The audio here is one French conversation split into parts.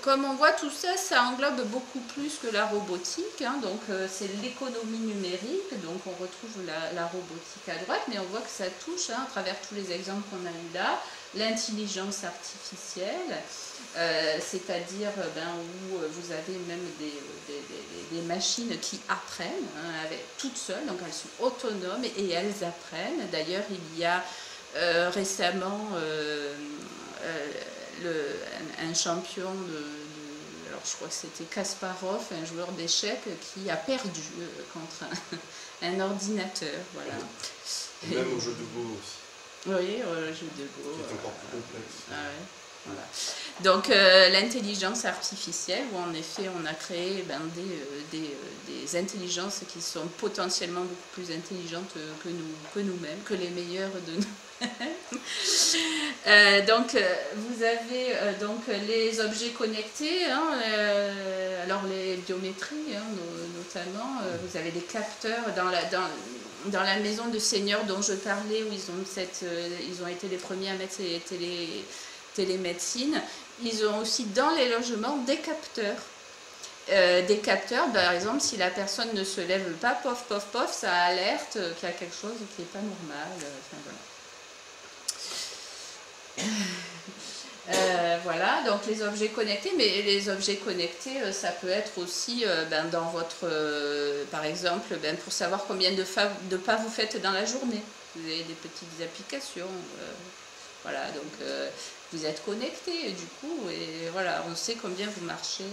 comme on voit, tout ça, ça englobe beaucoup plus que la robotique. Hein, donc, c'est l'économie numérique. Donc, on retrouve la robotique à droite, mais on voit que ça touche, hein, à travers tous les exemples qu'on a eu là, l'intelligence artificielle, c'est-à-dire où vous avez même des machines qui apprennent, hein, toutes seules. Donc, elles sont autonomes et elles apprennent. D'ailleurs, il y a récemment un champion alors je crois que c'était Kasparov, un joueur d'échecs qui a perdu contre un ordinateur. Voilà. Et même au jeu de Go aussi. Oui, au jeu de Go. Qui est encore plus complexe. Ah ouais. Voilà. Donc l'intelligence artificielle, où en effet on a créé des intelligences qui sont potentiellement beaucoup plus intelligentes que nous-mêmes, que les meilleurs de nous. Donc vous avez donc les objets connectés, hein, alors les biométries, hein, notamment, vous avez des capteurs dans la maison de seigneur dont je parlais, où ils ont été les premiers à mettre ces télémédecine. Ils ont aussi dans les logements des capteurs. Des capteurs, par exemple, si la personne ne se lève pas, pof, pof, pof, ça alerte qu'il y a quelque chose qui n'est pas normal. Enfin, voilà. Voilà, donc les objets connectés, mais les objets connectés, ça peut être aussi dans votre, par exemple, pour savoir combien de pas vous faites dans la journée. Vous avez des petites applications. Voilà, donc vous êtes connecté du coup, et voilà, on sait combien vous marchez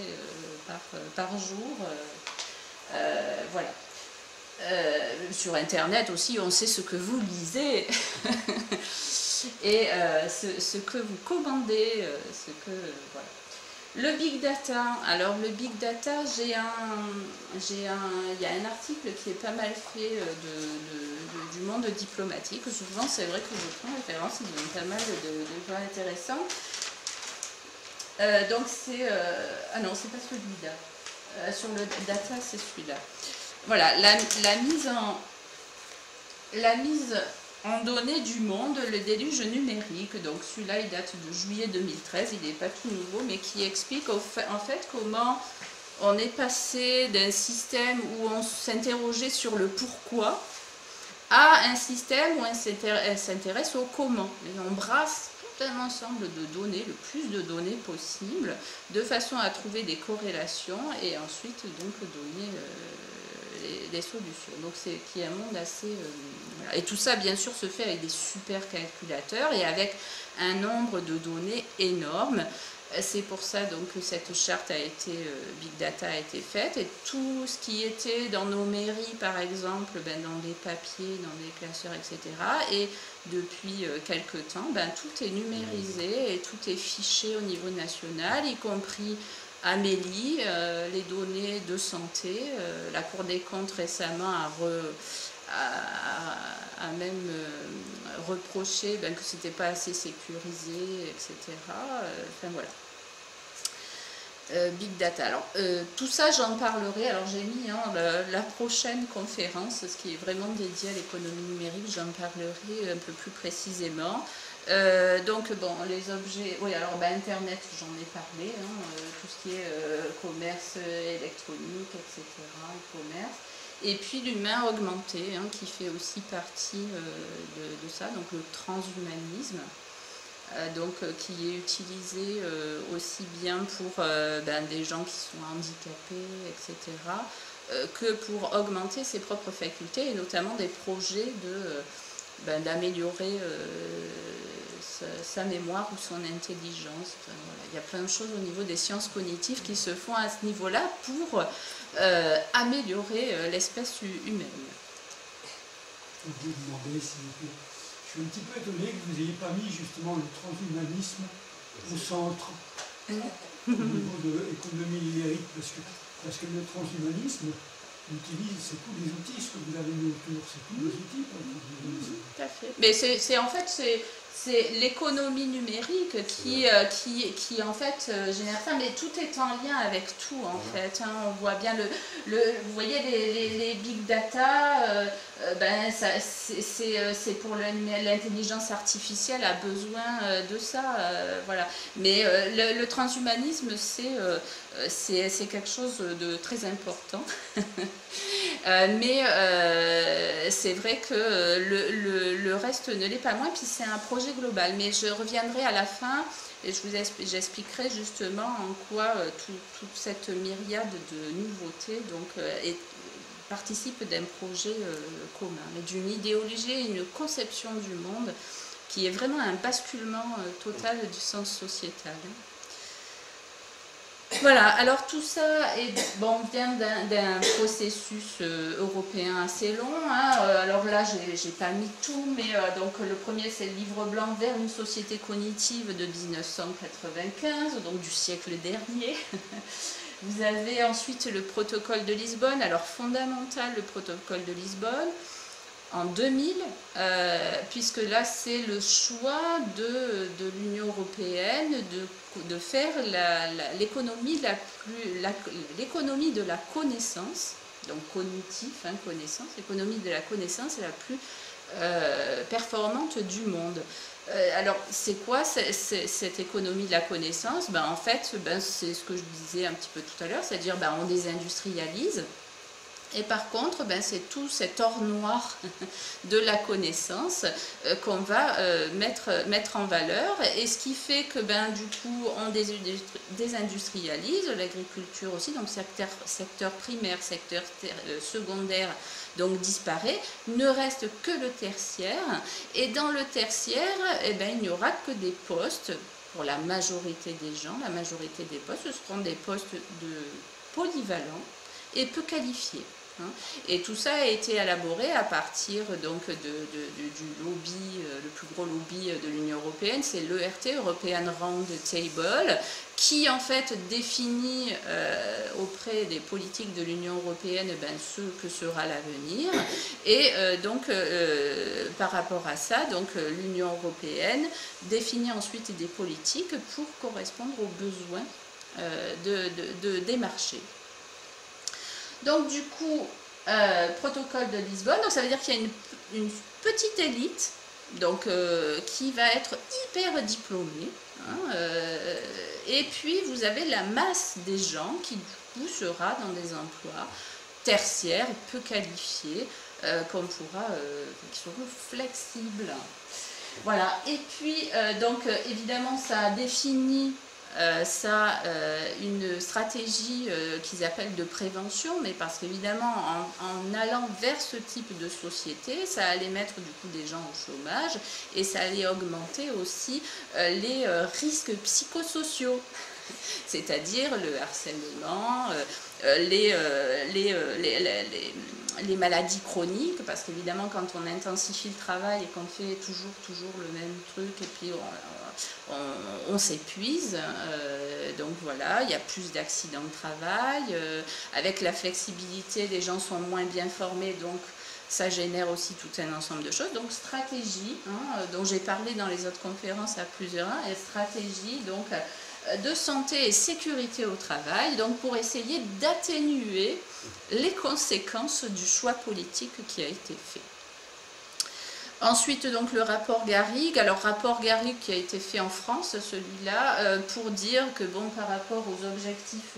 par jour. Voilà. Sur Internet aussi, on sait ce que vous lisez et ce que vous commandez. Voilà. Le big data. Alors le big data, il y a un article qui est pas mal fait du monde diplomatique. Souvent, c'est vrai que je prends référence, il y a pas mal de gens intéressants. Donc c'est... ah non, c'est pas celui-là. Sur le data, c'est celui-là. Voilà, la mise en données du monde, le déluge numérique. Donc celui-là, il date de juillet 2013, il n'est pas tout nouveau, mais qui explique en fait comment on est passé d'un système où on s'interrogeait sur le pourquoi à un système où on s'intéresse au comment. Et on brasse tout un ensemble de données, le plus de données possible, de façon à trouver des corrélations et ensuite donc donner les solutions. Donc c'est qui est un monde assez... voilà. Et tout ça, bien sûr, se fait avec des super calculateurs et avec un nombre de données énorme. C'est pour ça donc, que cette charte a été, Big Data a été faite. Et tout ce qui était dans nos mairies, par exemple, dans des papiers, dans des classeurs, etc. Et depuis quelques temps, tout est numérisé et tout est fiché au niveau national, y compris... Amélie, les données de santé, la Cour des comptes récemment a même reproché que ce n'était pas assez sécurisé, etc. Enfin voilà. Big Data. Alors, tout ça, j'en parlerai. Alors, j'ai mis la prochaine conférence, ce qui est vraiment dédié à l'économie numérique, j'en parlerai un peu plus précisément. Donc, bon, les objets... Oui, alors, Internet, j'en ai parlé, tout ce qui est commerce électronique, etc., e-commerce. Et puis, l'humain augmenté, qui fait aussi partie de ça, donc le transhumanisme. Donc, qui est utilisé aussi bien pour des gens qui sont handicapés, etc., que pour augmenter ses propres facultés, et notamment des projets d'améliorer sa mémoire ou son intelligence. Enfin, voilà. Il y a plein de choses au niveau des sciences cognitives qui se font à ce niveau-là pour améliorer l'espèce humaine. Je vous demander, s'il vous plaît. Je suis un petit peu étonné que vous n'ayez pas mis justement le transhumanisme au centre au niveau de l'économie numérique, parce que le transhumanisme utilise tous les outils, ce que vous avez mis autour, c'est tous les outils pour le transhumanisme. Tout à fait. Mais en fait, c'est l'économie numérique qui en fait génère ça, mais tout est en lien avec tout en fait. Hein. On voit bien vous voyez les big data, ben c'est pour l'intelligence artificielle a besoin de ça, voilà. Mais le transhumanisme c'est quelque chose de très important. Mais c'est vrai que le reste ne l'est pas moins, puis c'est un projet global. Mais je reviendrai à la fin et j'expliquerai justement en quoi toute cette myriade de nouveautés participe d'un projet commun, mais d'une idéologie et une conception du monde qui est vraiment un basculement total du sens sociétal. Voilà, alors tout ça vient d'un processus européen assez long. Hein. Alors là, j'ai pas mis tout, mais donc le premier c'est le livre blanc vers une société cognitive de 1995, donc du siècle dernier. Vous avez ensuite le protocole de Lisbonne, alors fondamental le protocole de Lisbonne, en 2000, puisque là c'est le choix de l'Union européenne de faire l'économie de la connaissance, donc cognitif, hein, connaissance, l'économie de la connaissance est la plus performante du monde. Alors c'est quoi cette économie de la connaissance? Ben, en fait, c'est ce que je disais un petit peu tout à l'heure, c'est-à-dire on désindustrialise. Et par contre, c'est tout cet or noir de la connaissance qu'on va mettre en valeur. Et ce qui fait que du coup, on désindustrialise l'agriculture aussi, donc secteur primaire, secteur secondaire, donc disparaît. Ne reste que le tertiaire. Et dans le tertiaire, il n'y aura que des postes, pour la majorité des gens, la majorité des postes, ce seront des postes polyvalents et peu qualifiés. Et tout ça a été élaboré à partir donc du lobby, le plus gros lobby de l'Union européenne, c'est l'ERT, European Round Table, qui en fait définit auprès des politiques de l'Union européenne ce que sera l'avenir. Et donc par rapport à ça, l'Union européenne définit ensuite des politiques pour correspondre aux besoins des marchés. Donc du coup, protocole de Lisbonne, donc ça veut dire qu'il y a une petite élite qui va être hyper diplômée. Et puis vous avez la masse des gens qui du coup sera dans des emplois tertiaires, peu qualifiés, qui seront flexibles. Voilà, et puis évidemment ça a défini une stratégie qu'ils appellent de prévention, mais parce qu'évidemment en allant vers ce type de société, ça allait mettre du coup des gens au chômage et ça allait augmenter aussi les risques psychosociaux, c'est-à-dire le harcèlement, les maladies chroniques, parce qu'évidemment quand on intensifie le travail et qu'on fait toujours le même truc et puis on s'épuise, donc voilà, il y a plus d'accidents de travail, avec la flexibilité les gens sont moins bien formés, donc ça génère aussi tout un ensemble de choses. Donc stratégie, dont j'ai parlé dans les autres conférences à plusieurs, et stratégie de santé et sécurité au travail, donc pour essayer d'atténuer les conséquences du choix politique qui a été fait. Ensuite, donc, le rapport Garrigue. Alors, rapport Garrigue qui a été fait en France, celui-là, pour dire que, par rapport aux objectifs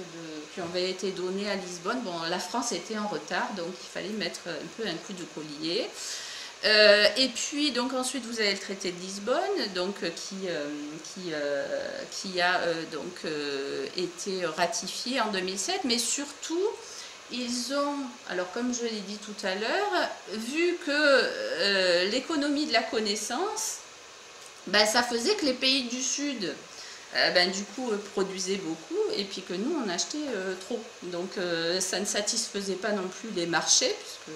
qui avaient été donnés à Lisbonne, la France était en retard, donc il fallait mettre un peu un coup de collier. Et puis, donc, ensuite, vous avez le traité de Lisbonne, donc, qui a été ratifié en 2007, mais surtout, ils ont, alors comme je l'ai dit tout à l'heure, vu que l'économie de la connaissance, ça faisait que les pays du Sud, du coup, produisaient beaucoup, et puis que nous, on achetait trop. Donc, ça ne satisfaisait pas non plus les marchés, puisque...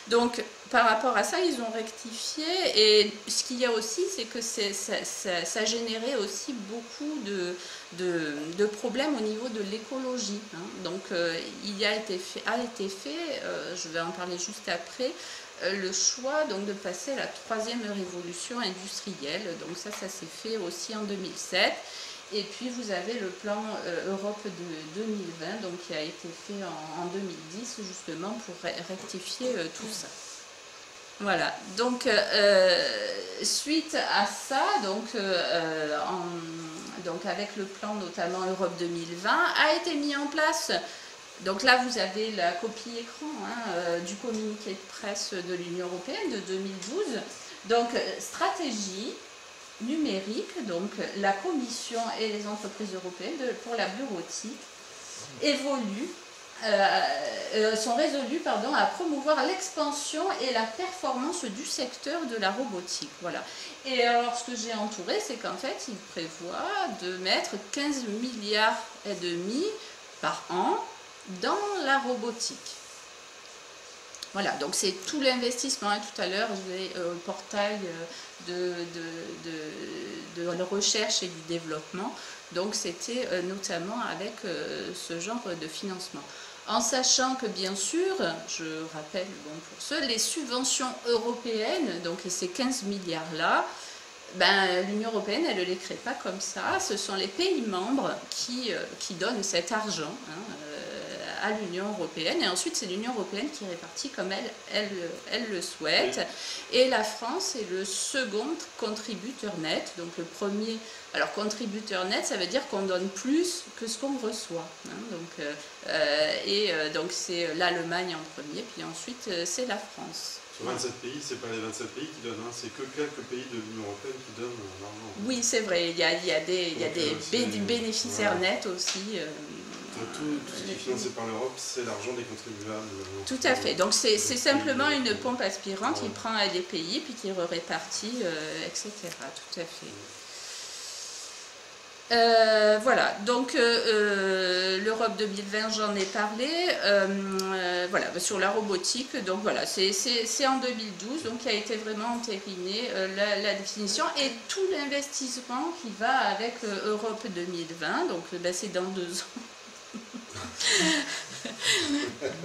Donc, par rapport à ça, ils ont rectifié, et ce qu'il y a aussi, c'est que ça générait aussi beaucoup de problèmes au niveau de l'écologie. Donc, il a été fait, je vais en parler juste après, le choix donc, de passer à la troisième révolution industrielle. Donc ça s'est fait aussi en 2007. Et puis vous avez le plan Europe de 2020 donc, qui a été fait en 2010 justement pour rectifier tout ça. Voilà, donc suite à ça, donc avec le plan notamment Europe 2020, a été mis en place, donc là vous avez la copie écran du communiqué de presse de l'Union européenne de 2012, donc stratégie numérique, donc la Commission et les entreprises européennes pour la bureautique sont résolus à promouvoir l'expansion et la performance du secteur de la robotique. Voilà. Et alors ce que j'ai entouré, c'est qu'en fait, ils prévoient de mettre 15 milliards et demi par an dans la robotique. Voilà, donc c'est tout l'investissement. Tout à l'heure, je vais au portail de la recherche et du développement. Donc c'était notamment avec ce genre de financement. En sachant que bien sûr, je rappelle pour ceux, les subventions européennes, donc ces 15 milliards-là, l'Union européenne, elle ne les crée pas comme ça. Ce sont les pays membres qui donnent cet argent à l'Union européenne. Et ensuite, c'est l'Union européenne qui répartit comme elle le souhaite. Et la France est le second contributeur net. Donc le premier, alors contributeur net, ça veut dire qu'on donne plus que ce qu'on reçoit. Donc c'est l'Allemagne en premier, puis ensuite c'est la France. Sur 27 pays, ce n'est pas les 27 pays qui donnent, c'est que quelques pays de l'Union européenne qui donnent l'argent. Oui, c'est vrai, il y a des bénéficiaires nets aussi. Tout ce qui est financé par l'Europe, c'est l'argent des contribuables. Tout à fait, donc c'est simplement une pompe aspirante qui prend à des pays puis qui répartit, etc. Tout à fait. Voilà, donc l'Europe 2020, j'en ai parlé. Voilà, sur la robotique, donc voilà, c'est en 2012, donc il a été vraiment entériné la définition et tout l'investissement qui va avec Europe 2020, donc c'est dans 2 ans.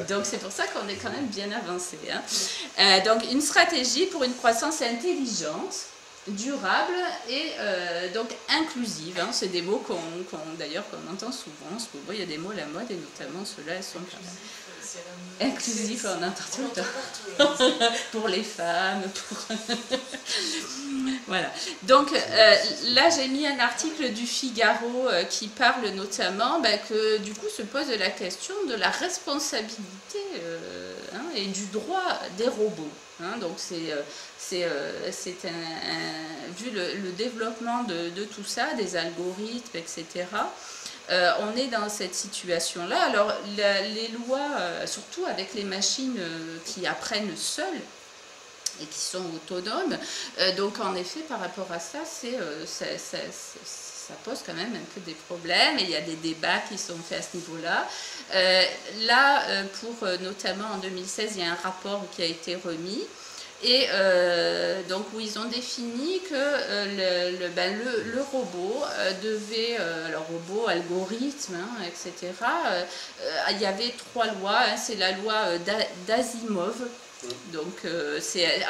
Donc c'est pour ça qu'on est quand même bien avancé. Donc une stratégie pour une croissance intelligente, durable et donc inclusive. C'est des mots d'ailleurs qu'on entend souvent. En ce moment, il y a des mots à la mode et notamment ceux-là, elles sont quand même inclusif, on entend tout le temps. Pour les femmes, voilà. Donc là, j'ai mis un article du Figaro qui parle notamment que du coup se pose la question de la responsabilité et du droit des robots. Donc vu le développement de tout ça, des algorithmes, etc., on est dans cette situation-là. Alors, les lois, surtout avec les machines qui apprennent seules et qui sont autonomes, donc en effet, par rapport à ça, ça pose quand même un peu des problèmes et il y a des débats qui sont faits à ce niveau-là. Notamment en 2016, il y a un rapport qui a été remis. Et donc où ils ont défini que le robot devait, robot, algorithme, etc., il y avait 3 lois, c'est la loi d'Asimov, donc c'est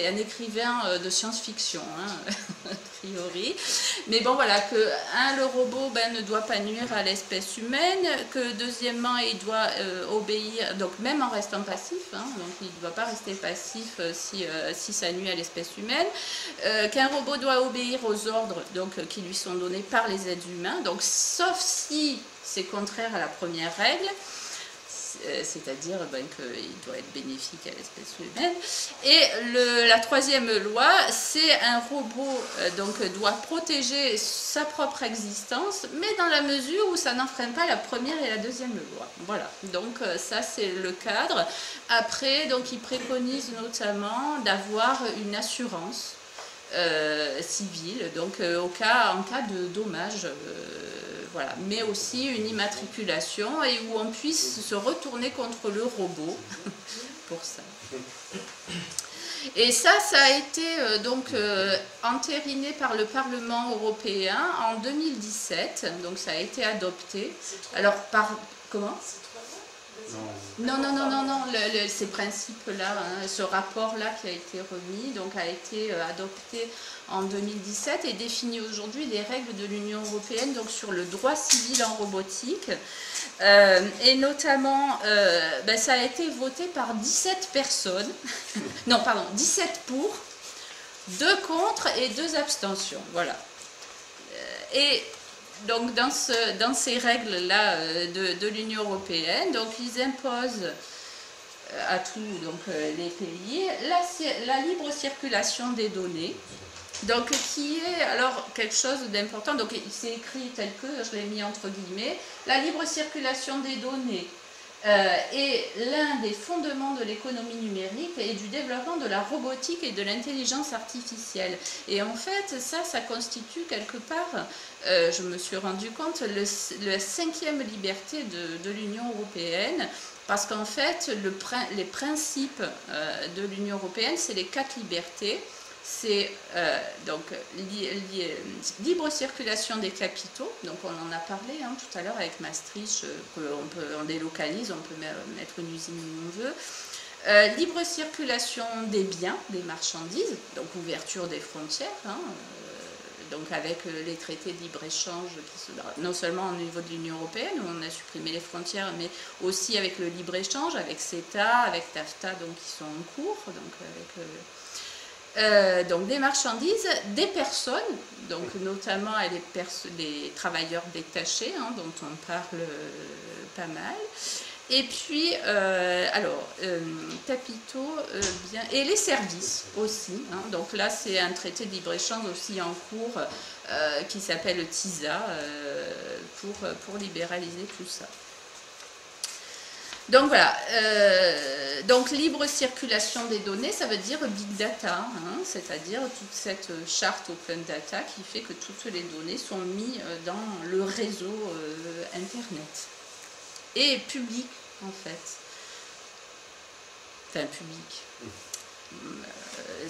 un écrivain de science-fiction, a priori, mais bon voilà, que le robot ne doit pas nuire à l'espèce humaine, que deuxièmement il doit obéir, donc même en restant passif, donc il ne doit pas rester passif si ça nuit à l'espèce humaine, qu'un robot doit obéir aux ordres donc, qui lui sont donnés par les êtres humains, donc sauf si c'est contraire à la première règle, c'est-à-dire qu'il doit être bénéfique à l'espèce humaine. Et la 3e loi, c'est un robot doit protéger sa propre existence, mais dans la mesure où ça n'enfreint pas la 1re et la 2e loi. Voilà, donc ça c'est le cadre. Après, donc, il préconise notamment d'avoir une assurance civile, donc en cas de dommages, voilà, mais aussi une immatriculation et où on puisse se retourner contre le robot pour ça. Et ça a été entériné par le Parlement européen en 2017, donc ça a été adopté. Alors, comment ? Non, ces principes-là, hein, ce rapport-là qui a été remis, donc a été adopté en 2017 et définit aujourd'hui les règles de l'Union européenne donc sur le droit civil en robotique. Et notamment, ça a été voté par 17 personnes, non pardon, 17 pour, 2 contre et 2 abstentions, voilà. Et donc dans ces règles-là de l'Union européenne, donc ils imposent à tous les pays la libre circulation des données, donc qui est alors quelque chose d'important, donc c'est écrit tel que, je l'ai mis entre guillemets, la libre circulation des données est l'un des fondements de l'économie numérique et du développement de la robotique et de l'intelligence artificielle. Et en fait, ça constitue quelque part, je me suis rendu compte, la 5e liberté de l'Union européenne, parce qu'en fait, les principes de l'Union européenne, c'est les 4 libertés. C'est libre circulation des capitaux, donc on en a parlé tout à l'heure avec Maastricht, on délocalise, on peut mettre une usine où on veut. Libre circulation des biens, des marchandises, donc ouverture des frontières, donc avec les traités de libre-échange, non seulement au niveau de l'Union européenne, où on a supprimé les frontières, mais aussi avec le libre-échange, avec CETA, avec TAFTA, donc qui sont en cours, donc avec... donc des marchandises, des personnes, donc notamment les travailleurs détachés, dont on parle pas mal, et puis capitaux, biens, et les services aussi, donc là c'est un traité de libre-échange aussi en cours qui s'appelle TISA pour libéraliser tout ça. Donc voilà, donc libre circulation des données, ça veut dire big data, c'est-à-dire toute cette charte open data qui fait que toutes les données sont mises dans le réseau Internet. Et public, en fait. Enfin, public.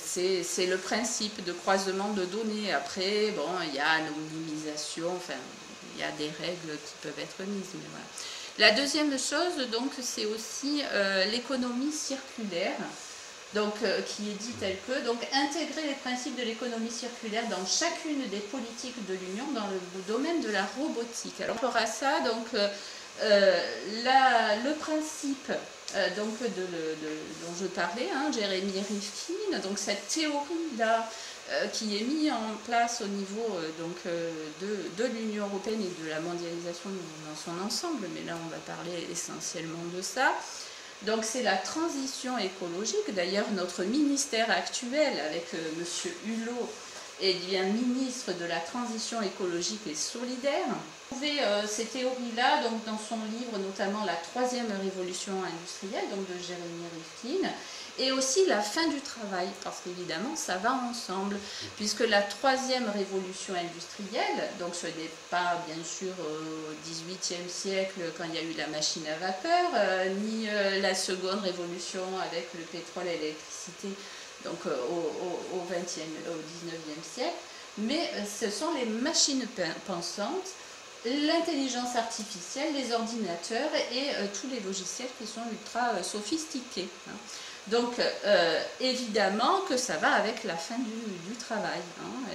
C'est le principe de croisement de données. Après, bon, il y a anonymisation, enfin, il y a des règles qui peuvent être mises, mais voilà. La deuxième chose, donc, c'est aussi l'économie circulaire, donc, qui est dit tel que, donc, intégrer les principes de l'économie circulaire dans chacune des politiques de l'Union dans le domaine de la robotique. Alors, par rapport à ça, donc, le principe dont je parlais, Jeremy Rifkin, donc cette théorie-là, qui est mise en place au niveau de l'Union européenne et de la mondialisation dans son ensemble, mais là on va parler essentiellement de ça. Donc c'est la transition écologique, d'ailleurs notre ministère actuel avec M. Hulot est bien ministre de la transition écologique et solidaire. Vous trouvez ces théories-là donc, dans son livre, notamment La 3e révolution industrielle, donc de Jeremy Rifkin, et aussi la fin du travail, parce qu'évidemment ça va ensemble, puisque la 3e révolution industrielle, donc ce n'est pas bien sûr au XVIIIe siècle quand il y a eu la machine à vapeur, ni la 2e révolution avec le pétrole et l'électricité, donc au 19e siècle, mais ce sont les machines pensantes, l'intelligence artificielle, les ordinateurs et tous les logiciels qui sont ultra sophistiqués. Donc, évidemment que ça va avec la fin du travail.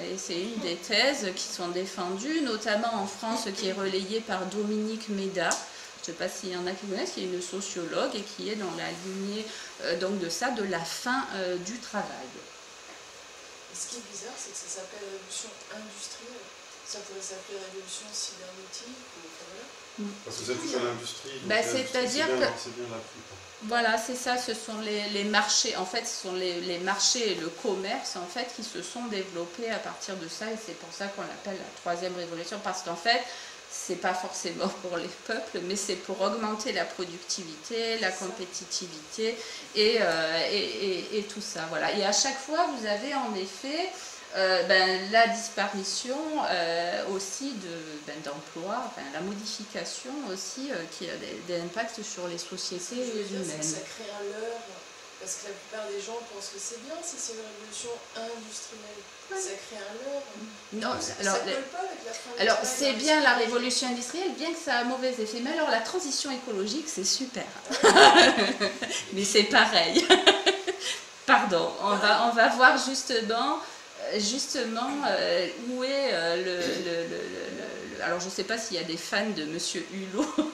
Et c'est une des thèses qui sont défendues, notamment en France, qui est relayée par Dominique Méda. Je ne sais pas s'il y en a qui connaissent, qui est une sociologue et qui est dans la lignée de la fin du travail. Et ce qui est bizarre, c'est que ça s'appelle révolution industrielle. Ça pourrait s'appeler révolution cybernétique ou voilà. Parce que ça touche à l'industrie. C'est-à-dire que... C'est bien là-dessus. Voilà, c'est ça, ce sont les marchés, en fait, ce sont les marchés et le commerce, en fait, qui se sont développés à partir de ça, et c'est pour ça qu'on l'appelle la 3e révolution, parce qu'en fait, c'est pas forcément pour les peuples, mais c'est pour augmenter la productivité, la compétitivité, et tout ça, voilà. Et à chaque fois, vous avez en effet... la disparition aussi d'emplois, la modification aussi qui a des impacts sur les sociétés humaines. Ça crée à l'heure Parce que la plupart des gens pensent que c'est bien si c'est une révolution industrielle. Ça crée un leurre. Non, Ça alors, colle pas avec la fin du alors travail c'est dans bien la l'industrie. révolution industrielle, bien que ça a un mauvais effet. Mais alors la transition écologique, c'est super. Mais c'est pareil. Pardon, on va voir justement où est alors je ne sais pas s'il y a des fans de Monsieur Hulot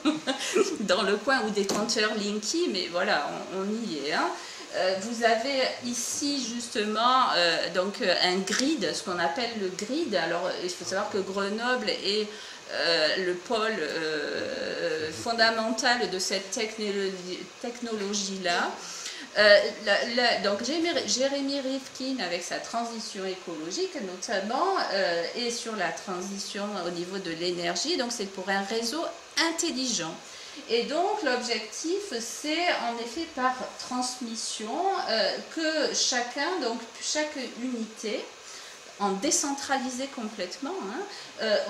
dans le coin ou des compteurs Linky, mais voilà, on y est. Hein. Vous avez ici justement donc un grid, ce qu'on appelle le grid. Alors il faut savoir que Grenoble est le pôle fondamental de cette technologie-là. Donc Jérémy Rifkin avec sa transition écologique notamment et sur la transition au niveau de l'énergie, donc c'est pour un réseau intelligent. Et donc l'objectif c'est en effet par transmission que chaque unité en décentralisé complètement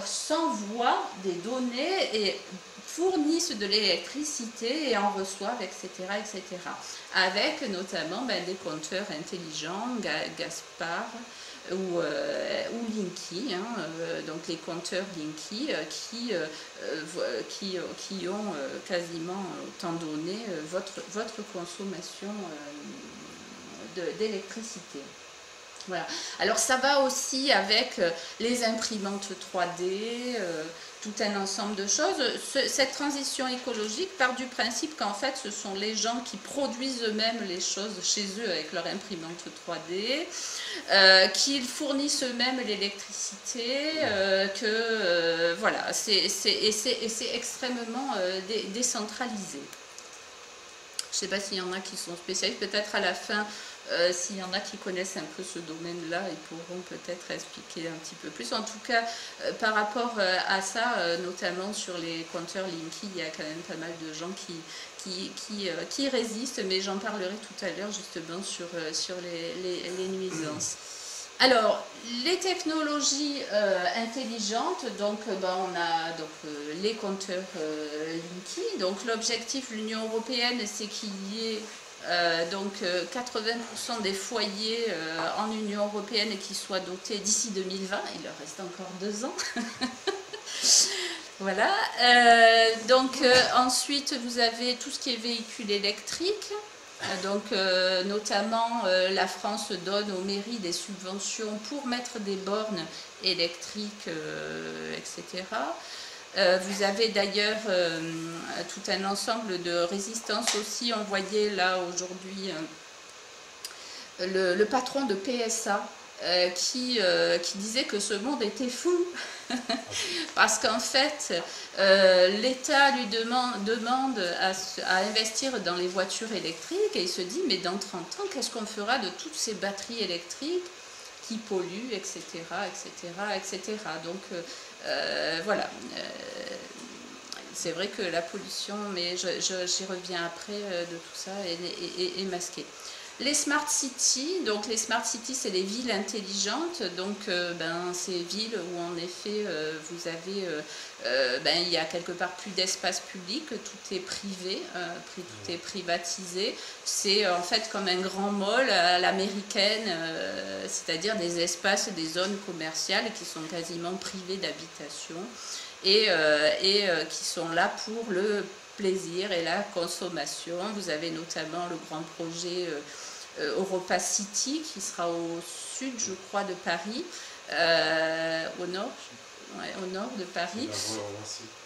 s'envoie des données et fournissent de l'électricité et en reçoivent, etc., etc. Avec notamment des compteurs intelligents, Gaspard ou Linky, donc les compteurs Linky qui ont quasiment autant donné votre consommation d'électricité. Voilà. Alors ça va aussi avec les imprimantes 3D, tout un ensemble de choses. Cette transition écologique part du principe qu'en fait ce sont les gens qui produisent eux-mêmes les choses chez eux avec leur imprimante 3D, qu'ils fournissent eux-mêmes l'électricité, voilà, c'est extrêmement décentralisé. Je ne sais pas s'il y en a qui sont spécialistes, peut-être à la fin. S'il y en a qui connaissent un peu ce domaine-là, ils pourront peut-être expliquer un petit peu plus. En tout cas, par rapport à ça, notamment sur les compteurs Linky, il y a quand même pas mal de gens qui résistent, mais j'en parlerai tout à l'heure justement sur les nuisances. Alors, les technologies intelligentes, donc on a les compteurs Linky. Donc l'objectif de l'Union européenne, c'est qu'il y ait 80% des foyers en Union européenne qui soient dotés d'ici 2020, il leur reste encore 2 ans. Voilà. Ensuite, vous avez tout ce qui est véhicules électriques. Notamment, la France donne aux mairies des subventions pour mettre des bornes électriques, etc. Vous avez d'ailleurs tout un ensemble de résistances aussi. On voyait là aujourd'hui le patron de PSA qui disait que ce monde était fou. Parce qu'en fait, l'État lui demande à investir dans les voitures électriques et il se dit, mais dans 30 ans, qu'est-ce qu'on fera de toutes ces batteries électriques qui polluent, etc., etc., etc. Donc, voilà. C'est vrai que la pollution, mais j'y reviens après, de tout ça, est masquée. Les smart cities, donc les smart cities, c'est les villes intelligentes, donc ces villes où en effet vous avez, il y a quelque part plus d'espace public, tout est privé, tout est privatisé. C'est en fait comme un grand mall à l'américaine, c'est-à-dire des espaces, des zones commerciales qui sont quasiment privées d'habitation et qui sont là pour le plaisir et la consommation. Vous avez notamment le grand projet Europa City qui sera au sud, je crois, de Paris, au nord de Paris.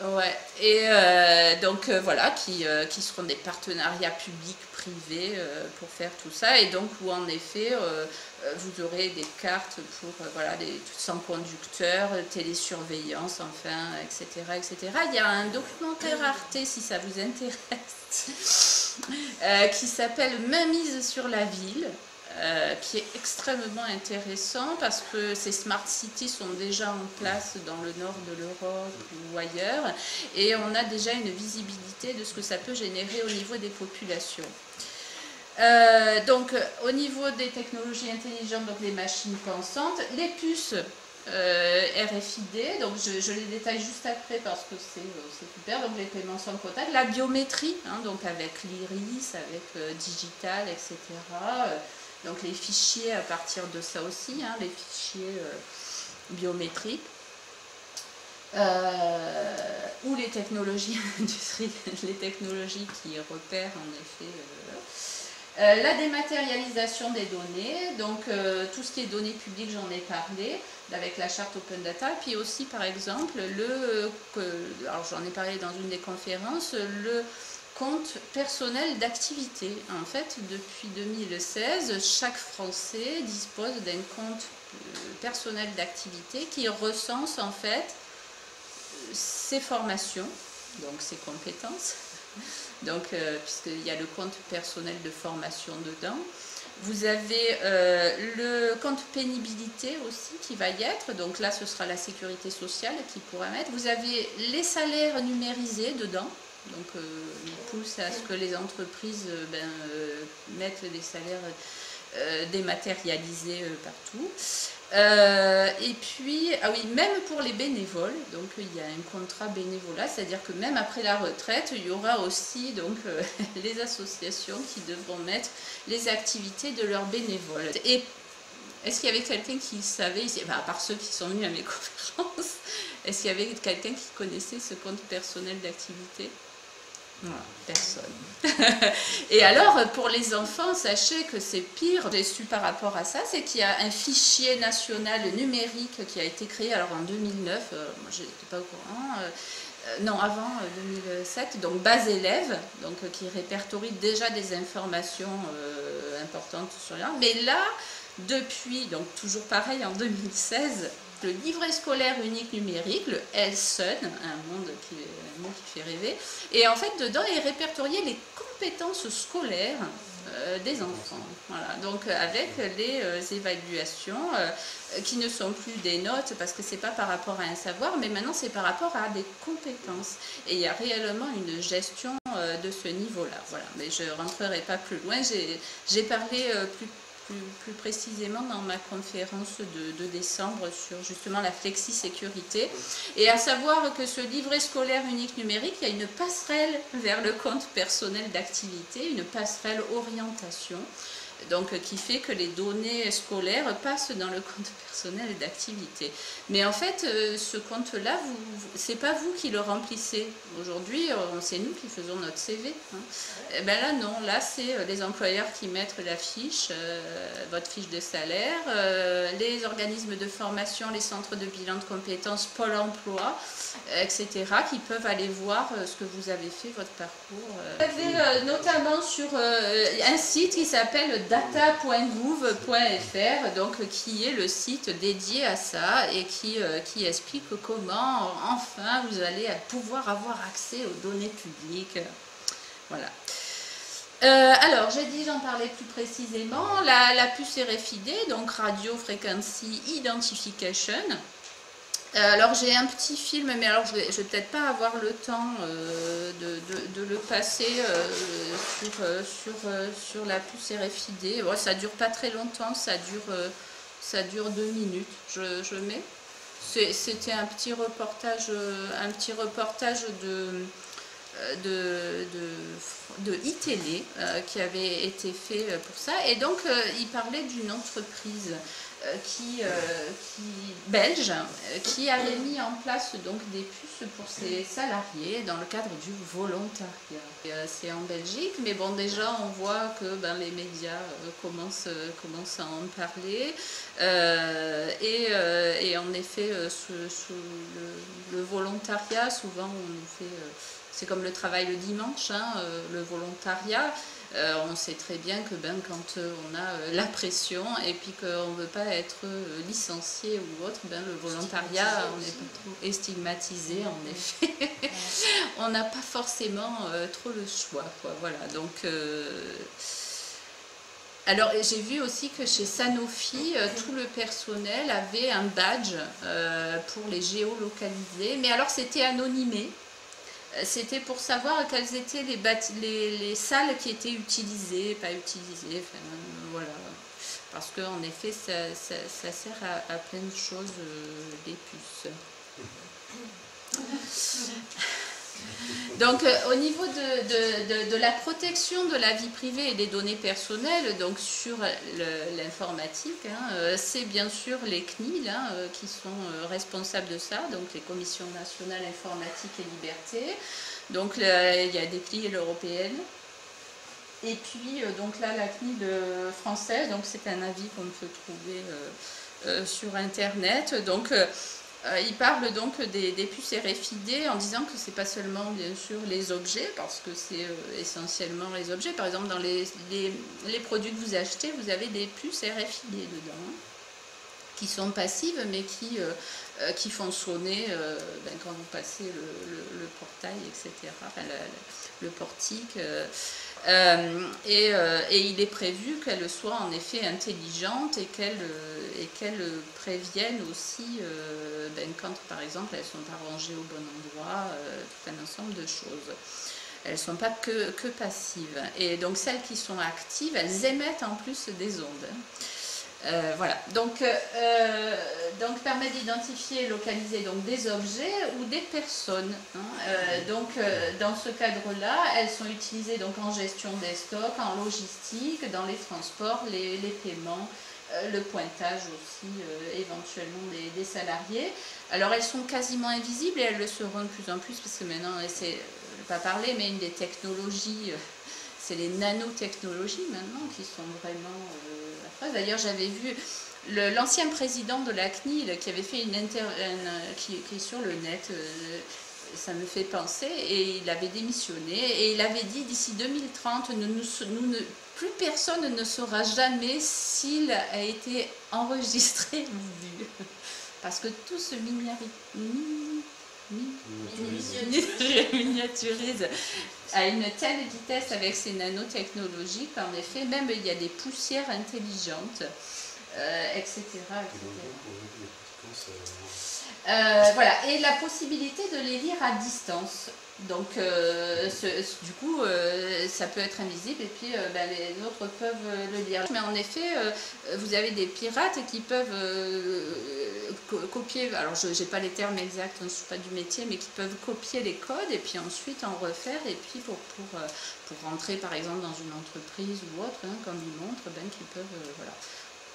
Ouais. Et voilà, qui seront des partenariats publics-privés pour faire tout ça. Et donc où en effet vous aurez des cartes pour sans conducteur, télésurveillance, enfin, etc., etc. Il y a un documentaire Arte, si ça vous intéresse, qui s'appelle Mainmise sur la ville, qui est extrêmement intéressant parce que ces smart cities sont déjà en place dans le nord de l'Europe ou ailleurs et on a déjà une visibilité de ce que ça peut générer au niveau des populations. Au niveau des technologies intelligentes, donc les machines pensantes, les puces RFID, donc je les détaille juste après parce que c'est super, donc les paiements sans contact, la biométrie, hein, donc avec l'iris, avec digital, etc. Donc les fichiers à partir de ça aussi, hein, les fichiers biométriques. Ou les technologies industrielles, les technologies qui repèrent en effet la dématérialisation des données, donc tout ce qui est données publiques, j'en ai parlé avec la charte Open Data, puis aussi par exemple alors j'en ai parlé dans une des conférences, le compte personnel d'activité. En fait, depuis 2016, chaque Français dispose d'un compte personnel d'activité qui recense en fait ses formations, donc ses compétences, donc puisqu'il y a le compte personnel de formation dedans. Vous avez le compte pénibilité aussi qui va y être, donc là ce sera la sécurité sociale qui pourra mettre. Vous avez les salaires numérisés dedans, donc il pousse à ce que les entreprises mettent des salaires dématérialisés partout. Et puis, ah oui, même pour les bénévoles, donc il y a un contrat bénévolat, c'est-à-dire que même après la retraite, il y aura aussi donc les associations qui devront mettre les activités de leurs bénévoles. Et est-ce qu'il y avait quelqu'un qui savait ici, à part ceux qui sont venus à mes conférences, est-ce qu'il y avait quelqu'un qui connaissait ce compte personnel d'activité? Voilà, personne. Et alors, pour les enfants, sachez que c'est pire. J'ai su par rapport à ça, c'est qu'il y a un fichier national numérique qui a été créé alors en 2009, moi je n'étais pas au courant, non, avant 2007, donc base élève, donc qui répertorie déjà des informations importantes sur l'art. Mais là, depuis, donc toujours pareil en 2016, le livret scolaire unique numérique, le LSUN, un monde qui fait rêver, et en fait dedans est répertorié les compétences scolaires des enfants. Voilà, donc avec les évaluations qui ne sont plus des notes parce que c'est pas par rapport à un savoir, mais maintenant c'est par rapport à des compétences. Et il y a réellement une gestion de ce niveau-là. Voilà, mais je rentrerai pas plus loin. J'ai parlé plus précisément dans ma conférence de décembre sur justement la flexi-sécurité. Et à savoir que ce livret scolaire unique numérique, il y a une passerelle vers le compte personnel d'activité, une passerelle orientation, donc qui fait que les données scolaires passent dans le compte personnel d'activité. Mais en fait, ce compte-là, c'est pas vous qui le remplissez. Aujourd'hui, c'est nous qui faisons notre CV. Hein. Et ben là, non. Là, c'est les employeurs qui mettent la fiche, votre fiche de salaire, les organismes de formation, les centres de bilan de compétences, Pôle emploi, etc., qui peuvent aller voir ce que vous avez fait, votre parcours. Vous avez notamment sur un site qui s'appelle data.gouv.fr, donc qui est le site dédié à ça et qui explique comment enfin vous allez pouvoir avoir accès aux données publiques. Voilà. Alors, j'ai dit, j'en parlais plus précisément, la puce RFID, donc Radio Frequency Identification. Alors j'ai un petit film, mais alors je vais peut-être pas avoir le temps de le passer sur la puce RFID. Bon, ça dure pas très longtemps, ça dure 2 minutes. Je mets. C'était un petit reportage de iTélé qui avait été fait pour ça. Et donc il parlait d'une entreprise belge qui avait mis en place donc des puces pour ses salariés dans le cadre du volontariat. C'est en Belgique, mais bon, déjà on voit que les médias commencent à en parler et en effet sous le volontariat, souvent on fait c'est comme le travail le dimanche, hein, le volontariat. On sait très bien que quand on a la pression et puis qu'on ne veut pas être licencié ou autre, le volontariat, on n'est pas trop stigmatisé en effet. On n'a pas forcément trop le choix, quoi. Voilà, donc... Alors j'ai vu aussi que chez Sanofi, tout le personnel avait un badge pour les géolocaliser, mais alors c'était anonymé. C'était pour savoir quelles étaient les salles qui étaient utilisées, pas utilisées, enfin, voilà. Parce qu'en effet, ça sert à plein de choses, les puces. Donc au niveau de la protection de la vie privée et des données personnelles, donc sur l'informatique, c'est bien sûr les CNIL qui sont responsables de ça, donc les Commissions nationales informatique et liberté. Donc il y a des CNIL européennes. Et puis donc là la CNIL française, donc c'est un avis qu'on peut trouver sur internet. Donc il parle donc des puces RFID en disant que c'est pas seulement bien sûr les objets, parce que c'est essentiellement les objets. Par exemple, dans les produits que vous achetez, vous avez des puces RFID dedans, qui sont passives, mais qui font sonner quand vous passez le portail, etc., enfin, le portique. Et il est prévu qu'elles soient en effet intelligentes et qu'elles préviennent aussi quand par exemple elles sont pas rangées au bon endroit, tout un ensemble de choses. Elles ne sont pas que passives. Et donc celles qui sont actives, elles émettent en plus des ondes. Voilà, donc permet d'identifier et localiser donc, des objets ou des personnes. Dans ce cadre-là, elles sont utilisées donc, en gestion des stocks, en logistique, dans les transports, les paiements, le pointage aussi, éventuellement des salariés. Alors elles sont quasiment invisibles et elles le seront de plus en plus, parce que maintenant, c'est pas parler, mais une des technologies, c'est les nanotechnologies maintenant qui sont vraiment... D'ailleurs, j'avais vu l'ancien président de la CNIL qui avait fait qui est sur le net, ça me fait penser, et il avait démissionné, et il avait dit d'ici 2030, plus personne ne saura jamais s'il a été enregistré ou vu. Parce que tout se miniaturise à une telle vitesse avec ces nanotechnologies qu'en effet, même il y a des poussières intelligentes, etc. Voilà, et la possibilité de les lire à distance. Donc, du coup, ça peut être invisible et puis les autres peuvent le lire. Mais en effet, vous avez des pirates qui peuvent copier, alors je n'ai pas les termes exacts, je ne suis pas du métier, mais qui peuvent copier les codes et puis ensuite en refaire. Et puis pour rentrer par exemple dans une entreprise ou autre, comme ils montrent, qu'ils peuvent... voilà.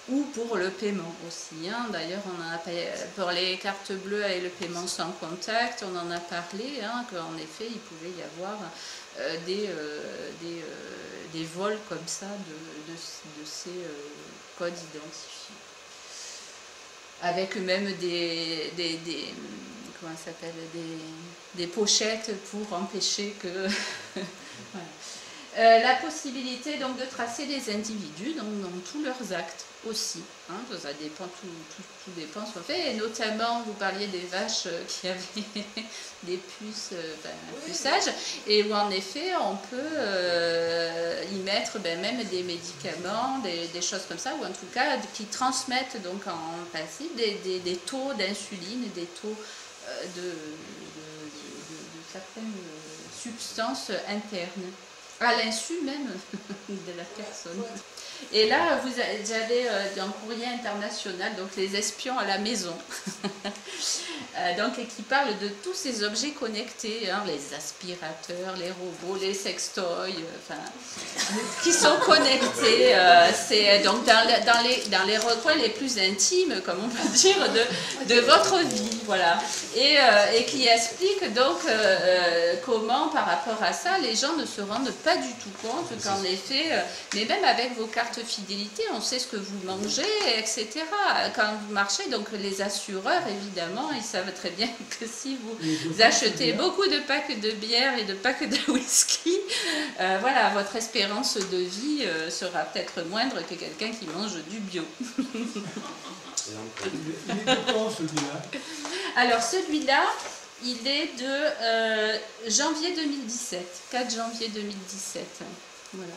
Ou pour le paiement aussi. D'ailleurs, pour les cartes bleues et le paiement sans contact, on en a parlé, qu'en effet, il pouvait y avoir des vols comme ça de ces codes identifiés. Avec même comment ça s'appelle, des pochettes pour empêcher que... voilà. La possibilité donc de tracer les individus dans tous leurs actes aussi. Ça dépend, tout dépend ce qu'on fait. Et notamment, vous parliez des vaches qui avaient des puces, un puçage, et où en effet on peut y mettre même des médicaments, des choses comme ça, ou en tout cas qui transmettent donc en principe des taux d'insuline, des taux de certaines substances internes, à l'insu même de la personne. Et là, vous avez un courrier international, donc les espions à la maison, donc, qui parle de tous ces objets connectés, les aspirateurs, les robots, les sextoys, qui sont connectés. C'est donc dans les recoins les plus intimes, comme on peut dire, de votre vie, voilà. Et qui explique donc comment, par rapport à ça, les gens ne se rendent pas du tout compte qu'en effet, mais même avec vos cartes fidélité, on sait ce que vous mangez, etc. Quand vous marchez, donc les assureurs, évidemment, ils savent très bien que si vous achetez beaucoup de packs de bière et de packs de whisky, voilà, votre espérance de vie sera peut-être moindre que quelqu'un qui mange du bio. Il est de quand celui-là? Alors celui-là, il est de janvier 2017, 4 janvier 2017. Voilà.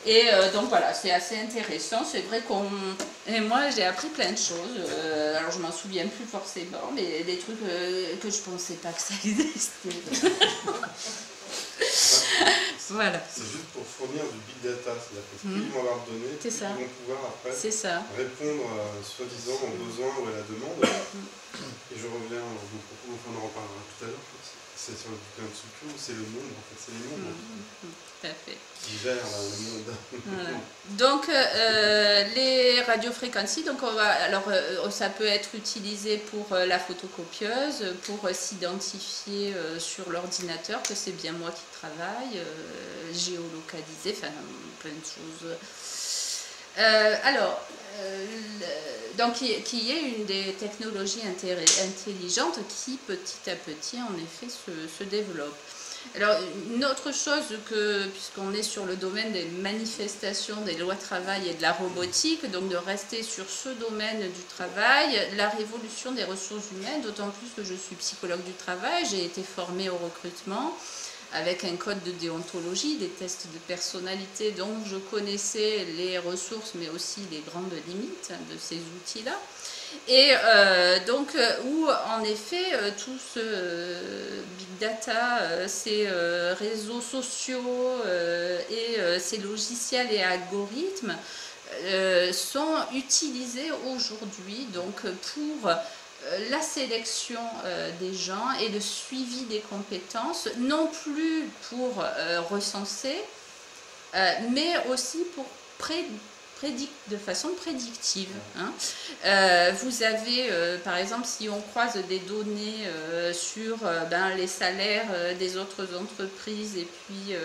Et donc voilà, c'est assez intéressant. C'est vrai et moi j'ai appris plein de choses. Alors je m'en souviens plus forcément, mais des trucs que je pensais pas que ça existait. Voilà, C'est juste pour fournir du big data, c'est-à-dire que plus ils vont avoir de données, C'est plus ça. ils vont pouvoir après c'est ça. répondre soi-disant aux besoins ou à la demande. Et je reviens à vos propos, enfin, on en reparlera tout à l'heure, c'est sur le bouquin de Tsuku, c'est le monde, en fait, c'est les mondes Tout à fait. qui gèrent le monde. Voilà. Donc les radiofréquencies, donc ça peut être utilisé pour la photocopieuse, pour s'identifier sur l'ordinateur que c'est bien moi qui travaille, géolocaliser, enfin plein de choses. Donc qui est une des technologies intelligentes qui petit à petit en effet se développe. Alors, une autre chose puisqu'on est sur le domaine des manifestations, des lois de travail et de la robotique, donc de rester sur ce domaine du travail, la révolution des ressources humaines, d'autant plus que je suis psychologue du travail, j'ai été formée au recrutement avec un code de déontologie, des tests de personnalité, donc je connaissais les ressources mais aussi les grandes limites de ces outils-là. Et où en effet tout ce big data, ces réseaux sociaux et ces logiciels et algorithmes sont utilisés aujourd'hui donc pour la sélection des gens et le suivi des compétences, non plus pour recenser, mais aussi pour de façon prédictive. Hein. Vous avez, par exemple, si on croise des données sur les salaires des autres entreprises et puis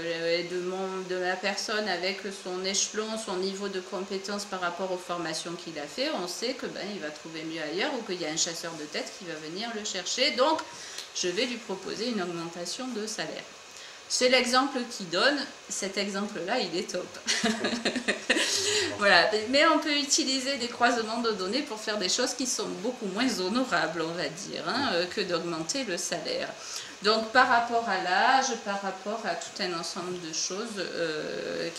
de la personne avec son échelon, son niveau de compétence par rapport aux formations qu'il a fait, on sait que il va trouver mieux ailleurs ou qu'il y a un chasseur de tête qui va venir le chercher. Donc, je vais lui proposer une augmentation de salaire. C'est l'exemple qu'il donne. Cet exemple-là, il est top. Voilà. Mais on peut utiliser des croisements de données pour faire des choses qui sont beaucoup moins honorables, on va dire, que d'augmenter le salaire. Donc, par rapport à l'âge, par rapport à tout un ensemble de choses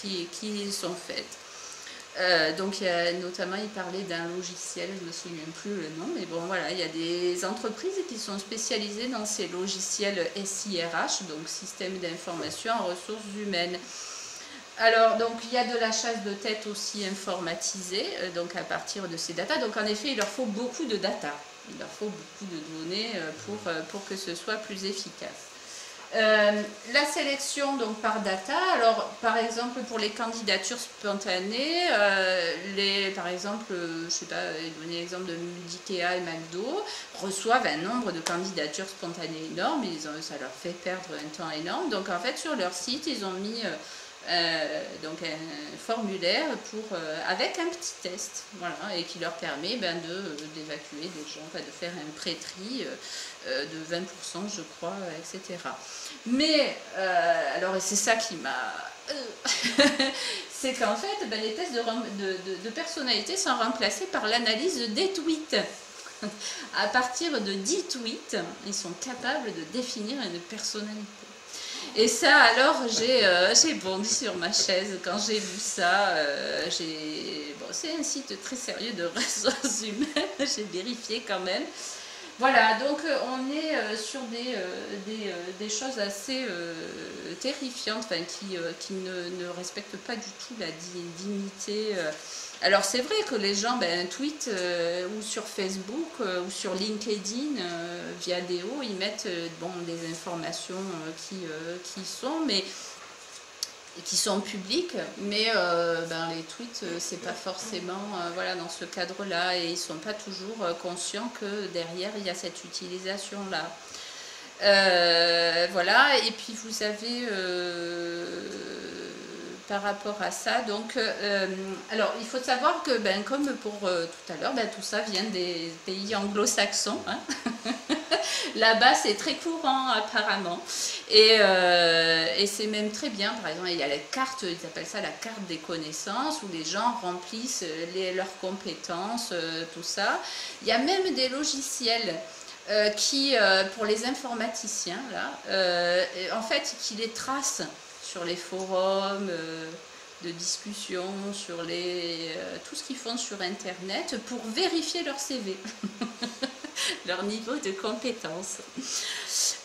qui sont faites. Donc notamment il parlait d'un logiciel, je ne me souviens plus le nom, mais bon voilà, il y a des entreprises qui sont spécialisées dans ces logiciels SIRH, donc système d'information en ressources humaines. Alors donc il y a de la chasse de tête aussi informatisée, donc à partir de ces datas, donc en effet il leur faut beaucoup de data, il leur faut beaucoup de données pour que ce soit plus efficace. La sélection donc par data, alors par exemple pour les candidatures spontanées, par exemple, je sais pas, donner l'exemple de d'IKEA et McDo, reçoivent un nombre de candidatures spontanées énorme, ça leur fait perdre un temps énorme, donc en fait sur leur site ils ont mis donc un formulaire avec un petit test, voilà, et qui leur permet d'évacuer des gens, de faire un pré-tri de 20% je crois, etc. Mais, alors, et c'est ça qui m'a... c'est qu'en fait, les tests de personnalité sont remplacés par l'analyse des tweets. À partir de 10 tweets, ils sont capables de définir une personnalité. Et ça, alors, j'ai bondi sur ma chaise quand j'ai vu ça. C'est un site très sérieux de ressources humaines, j'ai vérifié quand même. Voilà, donc on est sur des choses assez terrifiantes, qui ne respectent pas du tout la dignité. Alors c'est vrai que les gens tweetent ou sur Facebook ou sur LinkedIn via Déo, ils mettent des informations qui sont publiques, mais les tweets c'est pas forcément dans ce cadre-là, et ils sont pas toujours conscients que derrière il y a cette utilisation-là. Voilà, et puis vous avez par rapport à ça, donc alors il faut savoir que comme pour tout à l'heure, tout ça vient des pays anglo-saxons, hein. Là-bas c'est très courant apparemment, et c'est même très bien. Par exemple il y a la carte, ils appellent ça la carte des connaissances, où les gens remplissent leurs compétences, tout ça. Il y a même des logiciels qui, pour les informaticiens là, en fait qui les tracent sur les forums de discussion, sur tout ce qu'ils font sur internet pour vérifier leur CV. leur niveau de compétence.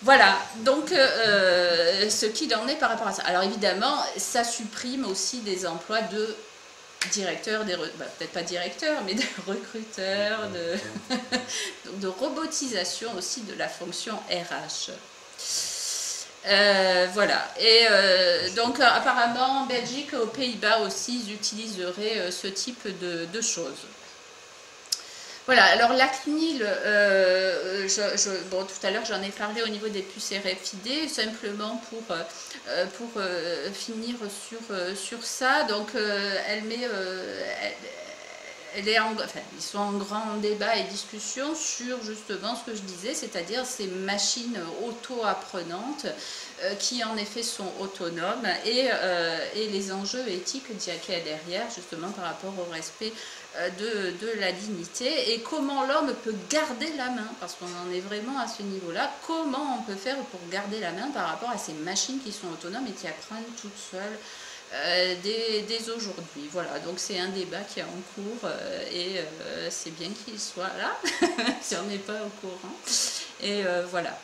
Voilà, donc ce qu'il en est par rapport à ça. Alors évidemment, ça supprime aussi des emplois de directeurs, peut-être pas directeurs, mais de recruteurs, de robotisation aussi de la fonction RH. Voilà, et donc apparemment en Belgique, aux Pays-Bas aussi, ils utiliseraient ce type de choses. Voilà, alors la CNIL, bon, tout à l'heure j'en ai parlé au niveau des puces RFID, simplement pour finir sur ça. Donc elle met, enfin, ils sont en grand débat et discussion sur justement ce que je disais, c'est-à-dire ces machines auto-apprenantes qui en effet sont autonomes et les enjeux éthiques qu'il y a derrière, justement par rapport au respect de la dignité et comment l'homme peut garder la main, parce qu'on en est vraiment à ce niveau-là, comment on peut faire pour garder la main par rapport à ces machines qui sont autonomes et qui apprennent toutes seules dès aujourd'hui. Voilà, donc c'est un débat qui est en cours et c'est bien qu'il soit là, si on n'est pas au courant. Et voilà.